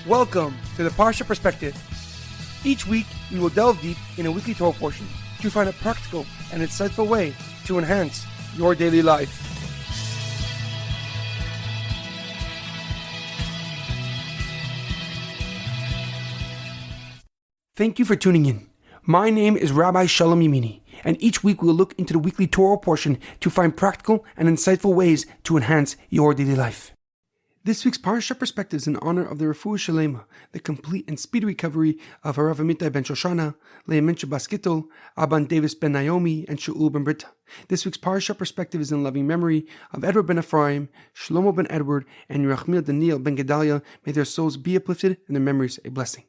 Welcome to the Parsha Perspective. Each week, we will delve deep in a weekly Torah portion to find a practical and insightful way to enhance your daily life. Thank you for tuning in. My name is Rabbi Shalom Yamini, and each week we will look into the weekly Torah portion to find practical and insightful ways to enhance your daily life. This week's Parsha Perspective is in honor of the Refuah Shlema, the complete and speedy recovery of HaRav Amitai ben Shoshanna, Leah Mintche bas Gittel, Aban ben Naomi, and Shaul ben Berta. This week's Parsha Perspective is in loving memory of Edward Ben Efraim, Shlomo Ben Edward, and Yirachmiel Daniel Ben Gedalia. May their souls be uplifted and their memories a blessing.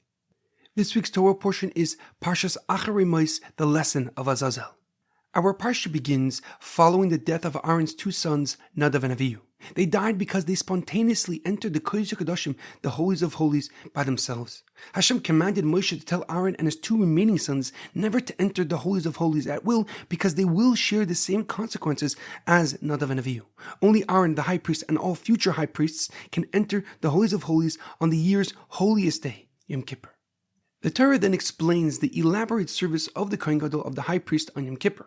This week's Torah portion is Parsha Acharei Mos, the lesson of Azazel. Our Parsha begins following the death of Aaron's two sons, Nadav and Avihu. They died because they spontaneously entered the Kodesh Hakedshim, the Holies of Holies, by themselves. Hashem commanded Moshe to tell Aaron and his two remaining sons never to enter the Holies of Holies at will, because they will share the same consequences as Nadav and Avihu. Only Aaron, the high priest, and all future high priests can enter the Holies of Holies on the year's holiest day, Yom Kippur. The Torah then explains the elaborate service of the Kohen Gadol of the high priest on Yom Kippur.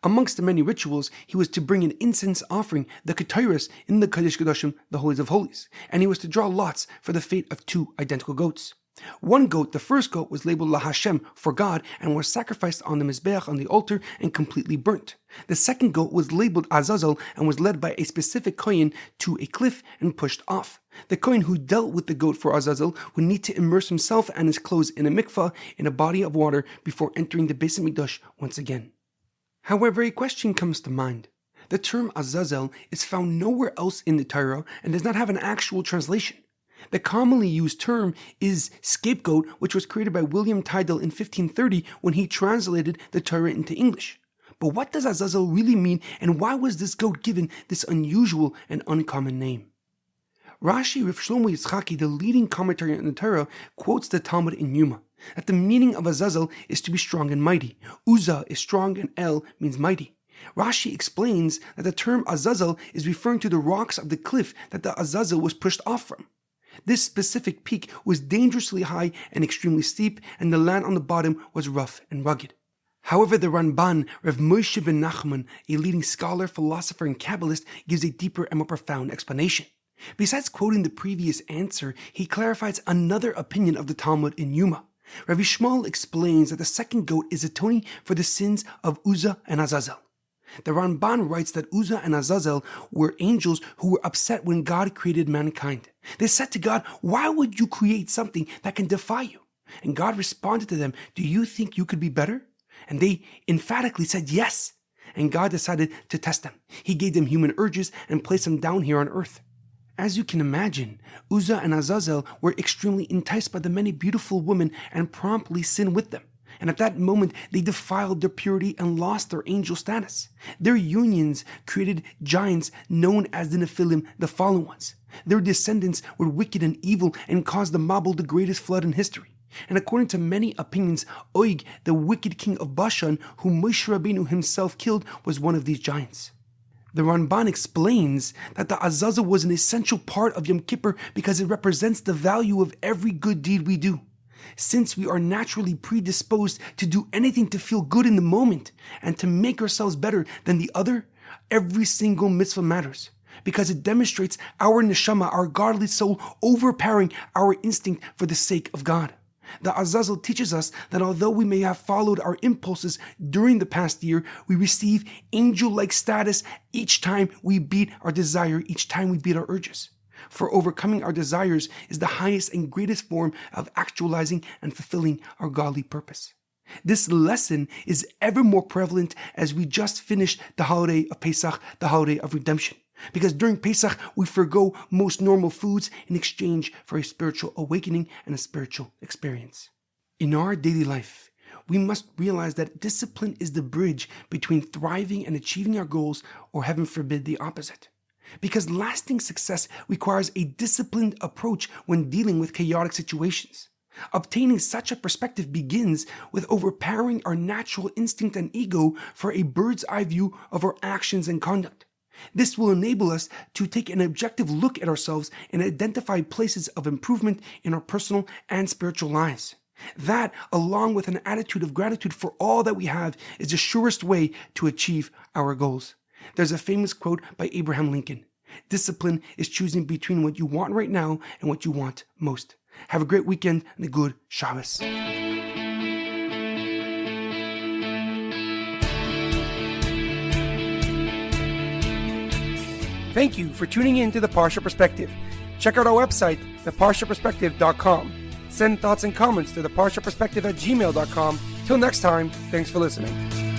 Amongst the many rituals, he was to bring an incense offering, the Ketores, in the Kodesh Hakedshim, the Holies of Holies, and he was to draw lots for the fate of two identical goats. One goat, the first goat, was labeled La Hashem, for God, and was sacrificed on the Mizbeach, on the altar, and completely burnt. The second goat was labeled Azazel and was led by a specific Kohen to a cliff and pushed off. The Kohen who dealt with the goat for Azazel would need to immerse himself and his clothes in a mikvah, in a body of water, before entering the Beis HaMikdash once again. However, a question comes to mind. The term Azazel is found nowhere else in the Torah and does not have an actual translation. The commonly used term is scapegoat, which was created by William Tyndale in 1530 when he translated the Torah into English. But what does Azazel really mean, and why was this goat given this unusual and uncommon name? Rashi Rav Shlomo Yitzchaki, the leading commentary on the Torah, quotes the Talmud in Yuma, that the meaning of Azazel is to be strong and mighty. Uzzah is strong and El means mighty. Rashi explains that the term Azazel is referring to the rocks of the cliff that the Azazel was pushed off from. This specific peak was dangerously high and extremely steep, and the land on the bottom was rough and rugged. However, the Ramban, Rav Moshe ben Nachman, a leading scholar, philosopher, and Kabbalist, gives a deeper and more profound explanation. Besides quoting the previous answer, he clarifies another opinion of the Talmud in Yuma. Rabbi Shmuel explains that the second goat is atoning for the sins of Uzzah and Azazel. The Ramban writes that Uzzah and Azazel were angels who were upset when God created mankind. They said to God, "Why would you create something that can defy you?" And God responded to them, "Do you think you could be better?" And they emphatically said yes. And God decided to test them. He gave them human urges and placed them down here on earth. As you can imagine, Uzzah and Azazel were extremely enticed by the many beautiful women and promptly sinned with them. And at that moment, they defiled their purity and lost their angel status. Their unions created giants known as the Nephilim, the fallen ones. Their descendants were wicked and evil and caused the Mabul, the greatest flood in history. And according to many opinions, Og, the wicked king of Bashan, whom Moshe Rabbeinu himself killed, was one of these giants. The Ramban explains that the Azazel was an essential part of Yom Kippur because it represents the value of every good deed we do. Since we are naturally predisposed to do anything to feel good in the moment and to make ourselves better than the other, every single mitzvah matters because it demonstrates our neshama, our godly soul, overpowering our instinct for the sake of God. The Azazel teaches us that although we may have followed our impulses during the past year, we receive angel-like status each time we beat our desire, each time we beat our urges. For overcoming our desires is the highest and greatest form of actualizing and fulfilling our godly purpose. This lesson is ever more prevalent as we just finished the holiday of Pesach, the holiday of redemption. Because during Pesach, we forgo most normal foods in exchange for a spiritual awakening and a spiritual experience. In our daily life, we must realize that discipline is the bridge between thriving and achieving our goals, or heaven forbid, the opposite. Because lasting success requires a disciplined approach when dealing with chaotic situations. Obtaining such a perspective begins with overpowering our natural instinct and ego for a bird's eye view of our actions and conduct. This will enable us to take an objective look at ourselves and identify places of improvement in our personal and spiritual lives. That, along with an attitude of gratitude for all that we have, is the surest way to achieve our goals. There's a famous quote by Abraham Lincoln: "Discipline is choosing between what you want right now and what you want most." Have a great weekend and a good Shabbos. Thank you for tuning in to the Parsha Perspective. Check out our website, theparshaperspective.com. Send thoughts and comments to theparshaperspective@gmail.com. Till next time, thanks for listening.